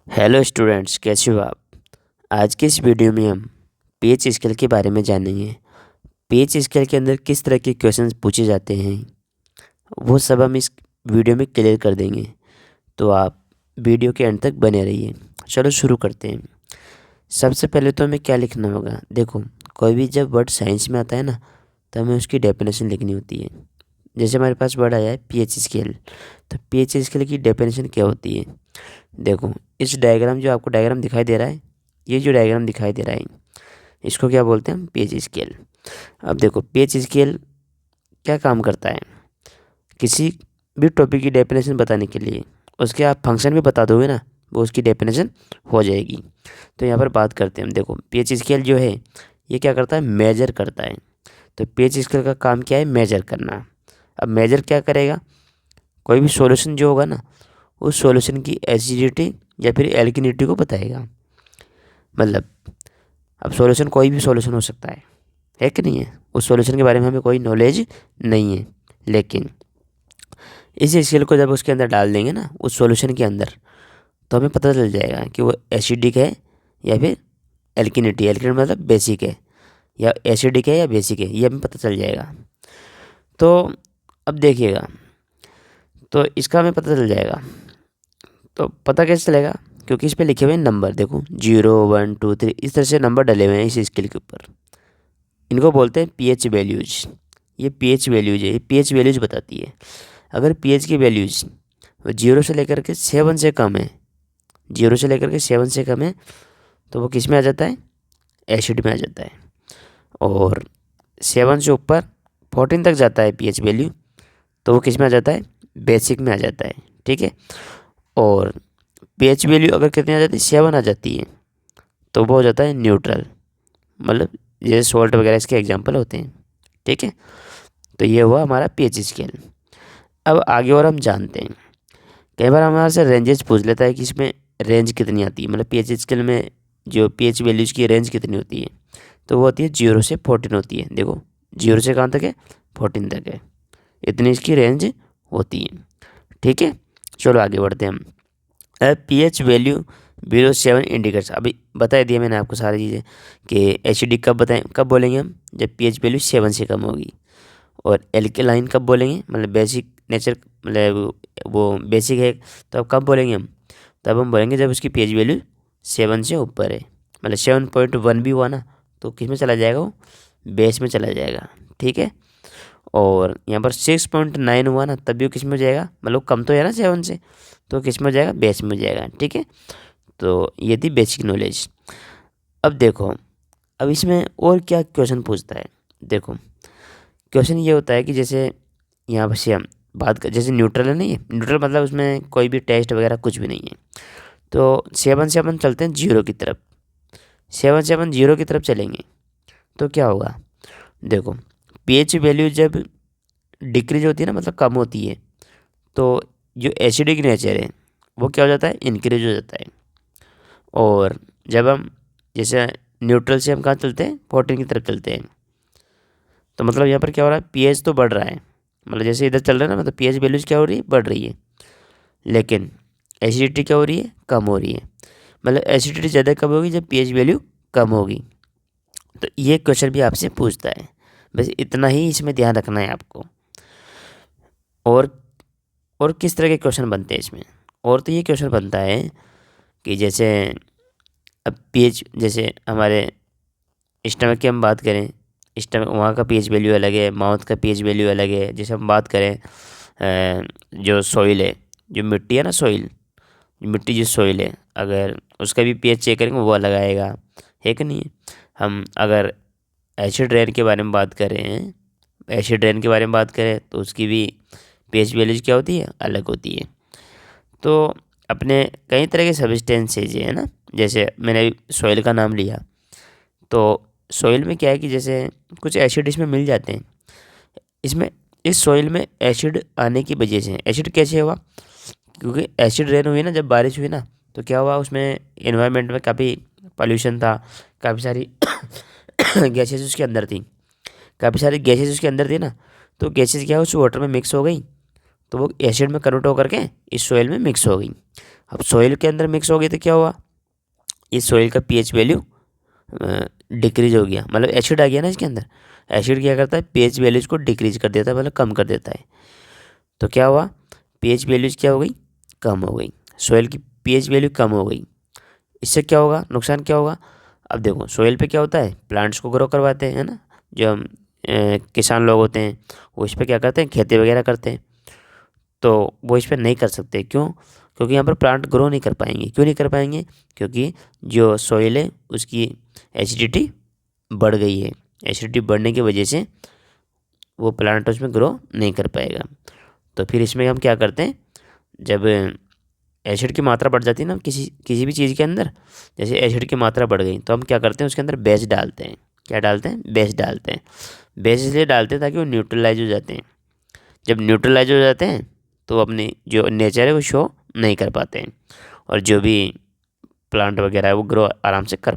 Hello students, कैसे हो आप। आज के इस वीडियो में हम पीएच स्केल के बारे में जानेंगे। पीएच स्केल के अंदर किस तरह के क्वेश्चंस पूछे जाते हैं वो सब हम इस वीडियो में क्लियर कर देंगे। तो आप वीडियो के अंत तक बने रहिए। चलो शुरू करते हैं। सबसे पहले तो हमें क्या लिखना होगा। देखो, कोई भी जब वर्ड साइंस में आता है ना, तो हमें उसकी डेफिनेशन लिखनी होती है। जैसे हमारे पास वर्ड आया है पीएच स्केल, तो पीएच स्केल की डेफिनेशन क्या होती है। देखो, इस डायग्राम जो आपको डायग्राम दिखाई दे रहा है, ये जो डायग्राम दिखाई दे रहा है, इसको क्या बोलते हैं हम, पीएच स्केल। अब देखो, पीएच स्केल क्या काम करता है। किसी भी टॉपिक की डेफिनेशन बताने के लिए उसके आप फंक्शन भी बता दोगे ना, वो उसकी डेफिनेशन हो जाएगी। तो यहाँ पर बात करते हैं हम। देखो, पीएच स्केल जो है ये क्या करता है, मेजर करता है। तो पीएच स्केल का काम क्या है, मेजर करना। अब मेजर क्या करेगा, कोई भी सॉल्यूशन जो होगा ना, उस सॉल्यूशन की एसिडिटी या फिर एल्किनिटी को बताएगा। मतलब अब सॉल्यूशन कोई भी सॉल्यूशन हो सकता है कि नहीं है। उस सॉल्यूशन के बारे में हमें कोई नॉलेज नहीं है, लेकिन इस स्केल को जब उसके अंदर डाल देंगे ना, उस सॉल्यूशन के अंदर, तो हमें पता चल जाएगा कि वो एसिडिक है या फिर एल्किनिटी। एल्किनिटी मतलब बेसिक है, या एसिडिक है या बेसिक है, ये हमें पता चल जाएगा। तो अब देखिएगा, तो इसका हमें पता चल जाएगा। तो पता कैसे चलेगा, क्योंकि इस पे लिखे हुए हैं नंबर। देखो 0 1 2 3 इस तरह से नंबर डले हुए हैं इस स्केल के ऊपर। इनको बोलते हैं पीएच वैल्यूज। ये पीएच वैल्यूज है, ये पीएच वैल्यूज बताती है। अगर पीएच की वैल्यूज 0 से लेकर के 7 से कम है, 0 से लेकर के 7 से कम है, तो वो किस में आ जाता है, एसिड में आ जाता है। और 7 से ऊपर 14 तक जाता है पीएच वैल्यू, तो वो किस में आ जाता है, बेसिक में आ जाता है। ठीक है। और पीएच वैल्यू अगर कितनी आ जाती है, 7 आ जाती है, तो वो हो जाता है न्यूट्रल। मतलब जैसे सॉल्ट वगैरह इसके एग्जांपल होते हैं। ठीक है। तो ये हुआ हमारा पीएच स्केल। अब आगे और हम जानते हैं, कई बार हमारे से रेंजेस पूछ लेता है कि इसमें रेंज कितनी आती है। मतलब पीएच स्केल में जो पीएच वैल्यूज़ की रेंज कितनी होती है, तो वो होती है 0 से 14 होती है। देखो 0 से कहाँ तक है, 14 तक है, इतनी इसकी रेंज होती है। ठीक है। चलो आगे बढ़ते हैं हम। PH value 0.7 indicates. अभी बता दिया मैंने आपको सारी चीज़ें कि एसिडिक कब बताएं, कब बोलेंगे हम, जब पीएच वैल्यू 7 से कम होगी। और एल्केलाइन कब बोलेंगे, मतलब बेसिक नेचर, मतलब वो बेसिक है, तो अब कब बोलेंगे हम, तब हम बोलेंगे जब उसकी पीएच वैल्यू 7 से ऊपर है। मतलब 7.1 भी हुआ ना, तो किस में चला जाएगा, वो बेस में चला जाएगा। ठीक है। और यहाँ पर 6.9 हुआ ना, तब भी वो किस में हो जाएगा, मतलब कम तो है ना 7 से, तो किस में हो जाएगा, बेस में हो जाएगा। ठीक है। तो ये थी बेसिक नॉलेज। अब देखो, अब इसमें और क्या क्वेश्चन पूछता है। देखो, क्वेश्चन ये होता है कि जैसे यहाँ पर से हम बात कर, जैसे न्यूट्रल है, नहीं है न्यूट्रल, मतलब उसमें कोई भी टेस्ट वगैरह कुछ भी नहीं है। तो 7 से अपन चलते हैं 0 की तरफ। 7 से अपन 0 की तरफ चलेंगे तो क्या होगा। देखो, पीएच वैल्यू जब डिक्रीज होती है ना, मतलब कम होती है, तो जो एसिडिक नेचर है वो क्या हो जाता है, इंक्रीज हो जाता है। और जब हम जैसे न्यूट्रल से हम कहाँ चलते हैं, 14 की तरफ चलते हैं, तो मतलब यहाँ पर क्या हो रहा है, पीएच तो बढ़ रहा है। मतलब जैसे इधर चल रहा है ना, मतलब पीएच वैल्यूज क्या हो रही है, बढ़ रही है, लेकिन एसिडिटी क्या हो रही है, कम हो रही है। मतलब एसिडिटी ज़्यादा कब होगी, जब पीएच वैल्यू कम होगी। तो ये क्वेश्चन भी आपसे पूछता है। बस इतना ही इसमें ध्यान रखना है आपको। और और किस तरह के क्वेश्चन बनते हैं इसमें, और तो ये क्वेश्चन बनता है कि जैसे अब पीएच, जैसे हमारे स्टमक की हम बात करें, स्टमक वहाँ का पीएच वैल्यू अलग है, माउथ का पीएच वैल्यू अलग है। जैसे हम बात करें जो सॉइल है, जो मिट्टी है ना, सॉइल, मिट्टी जो सॉइल है, अगर उसका भी पीएच चेक करेंगे वो अलग आएगा, है कि नहीं। हम अगर एसिड रेन के बारे में बात करें, एसिड रेन के बारे में बात करें, तो उसकी भी पीएच वैल्यूज क्या होती है, अलग होती है। तो अपने कई तरह के सब्सटेंसेज है ना, जैसे मैंने सॉइल का नाम लिया, तो सॉइल में क्या है कि जैसे कुछ एसिड इसमें मिल जाते हैं। इसमें इस सॉइल में एसिड आने की वजह से, एसिड कैसे हुआ, क्योंकि एसिड रेन हुई ना, जब बारिश हुई ना, तो क्या हुआ, उसमें एनवायरनमेंट में काफ़ी पॉल्यूशन था, काफ़ी सारी गैसेज उसके अंदर थी, काफ़ी सारी गैसेज उसके अंदर थी ना। तो गैसेज क्या है, उस वाटर में मिक्स हो गई, तो वो एसिड में कन्वर्ट होकर के इस सॉइल में मिक्स हो गई। अब सॉइल के अंदर मिक्स हो गई तो क्या हुआ, इस सॉइल का पीएच वैल्यू डिक्रीज हो गया, मतलब एसिड आ गया ना इसके अंदर। एसिड क्या करता है, पीएच वैल्यूज को डिक्रीज कर देता है, मतलब कम कर देता है। तो क्या हुआ, पीएच वैल्यूज क्या हो गई, कम हो गई। सॉइल की पीएच वैल्यू कम हो गई, इससे क्या होगा, नुकसान क्या होगा। अब देखो सॉइल पे क्या होता है, प्लांट्स को ग्रो करवाते हैं, है ना। जो हम किसान लोग होते हैं वो इस पर क्या करते हैं, खेती वगैरह करते हैं। तो वो इस पर नहीं कर सकते, क्यों, क्योंकि यहाँ पर प्लांट ग्रो नहीं कर पाएंगे। क्यों नहीं कर पाएंगे, क्योंकि जो सॉइल है उसकी एसिडिटी बढ़ गई है। एसिडिटी बढ़ने की वजह से वो प्लांट उसमें ग्रो नहीं कर पाएगा। तो फिर इसमें हम क्या करते हैं, जब एसिड की मात्रा बढ़ जाती है ना किसी किसी भी चीज़ के अंदर, जैसे एसिड की मात्रा बढ़ गई तो हम क्या करते हैं, उसके अंदर बेस डालते हैं। क्या डालते हैं, बेस डालते हैं। बेस इसलिए डालते हैं ताकि वो न्यूट्रलाइज हो जाते हैं। जब न्यूट्रलाइज हो जाते हैं तो अपनी जो नेचर है वो शो नहीं कर पाते हैं, और जो भी प्लांट वगैरह है वो ग्रो आराम से कर